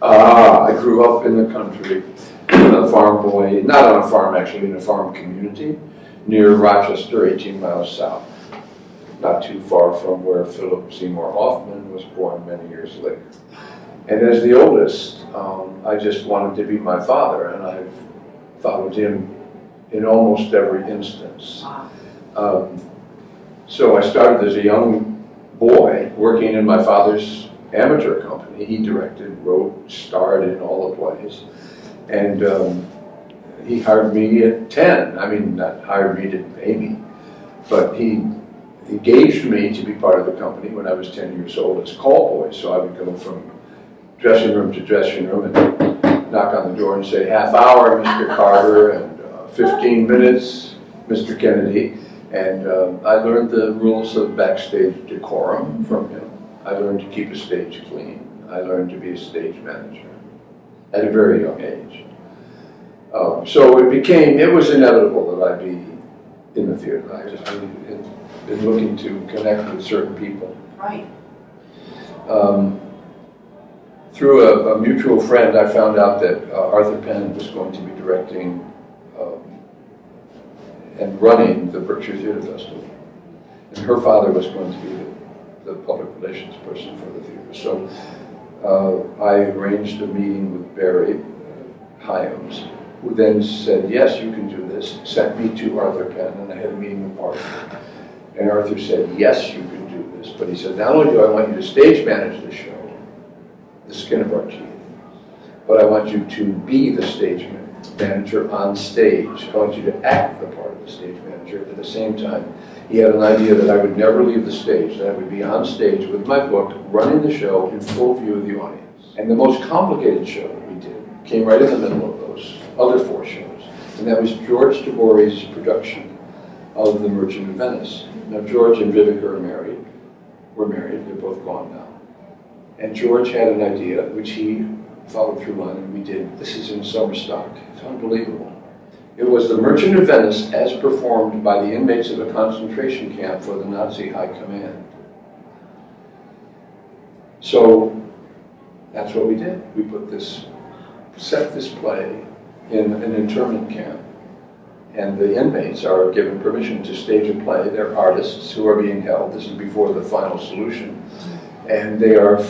I grew up in the country, a farm boy, not on a farm actually, in a farm community near Rochester, 18 miles south. Not too far from where Philip Seymour Hoffman was born many years later. And as the oldest, I just wanted to be my father, and I've followed him in almost every instance. So I started as a young boy working in my father's amateur company. He directed, wrote, starred in all the plays. And he hired me at 10. I mean, not hired me to pay me, but he engaged me to be part of the company when I was 10 years old as call boy. So I would go from dressing room to dressing room and knock on the door and say, "Half hour, Mr. Carter," and 15 minutes, Mr. Kennedy. And I learned the rules of backstage decorum from him. I learned to keep a stage clean. I learned to be a stage manager at a very young age. So it was inevitable that I'd be in the theater. I just been looking to connect with certain people. Right. Through a mutual friend, I found out that Arthur Penn was going to be directing and running the Berkshire Theater Festival. And her father was going to be the public relations person for the theater. So I arranged a meeting with Barry Hyams, who then said, "Yes, you can do this," sent me to Arthur Penn, and I had a meeting with Arthur. And Arthur said, "Yes, you can do this." But he said, "Not only do I want you to stage manage the show, the skin of our teeth, but I want you to be the stage manager on stage. I want you to act the part of the stage manager at the same time." He had an idea that I would never leave the stage, that I would be on stage with my book, running the show in full view of the audience. And the most complicated show that we did came right in the middle of those other 4 shows, and that was George Tabori's production of The Merchant of Venice. Now, George and Vivica were married, they're both gone now. And George had an idea, which he followed through on, and we did. This is in summer stock. It's unbelievable. It was The Merchant of Venice as performed by the inmates of a concentration camp for the Nazi High Command. So that's what we did. We set this play in an internment camp. And the inmates are given permission to stage a play. They're artists who are being held. This is before the final solution. And they are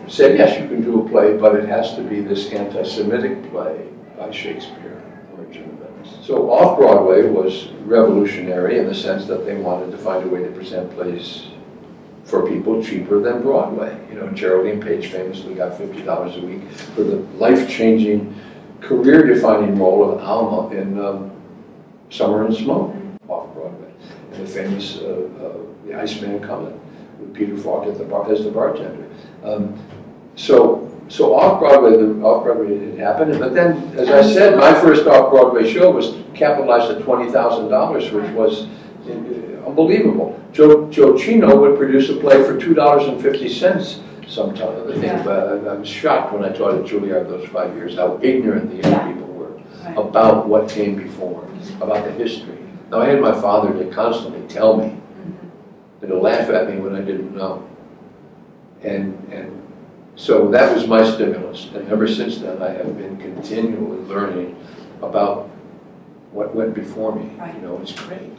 said, "Yes, you can do a play, but it has to be this anti-Semitic play by Shakespeare, The Merchant of Venice." So off-Broadway was revolutionary in the sense that they wanted to find a way to present plays for people cheaper than Broadway. You know, Geraldine Page famously got $50 a week for the life-changing, career-defining role of Alma in Summer and Smoke, off-Broadway. And the famous The Iceman Comet, with Peter Falk as the bartender. So off-Broadway had happened, but then, as I said, my first off-Broadway show was capitalized at $20,000, which was unbelievable. Joe Chino would produce a play for $2.50 sometimes. I was shocked when I taught at Juilliard those 5 years how ignorant the young people were about what came before, about the history. Now, I had my father to constantly tell me, and to laugh at me when I didn't know. And so that was my stimulus. And ever since then, I have been continually learning about what went before me. You know, it's great.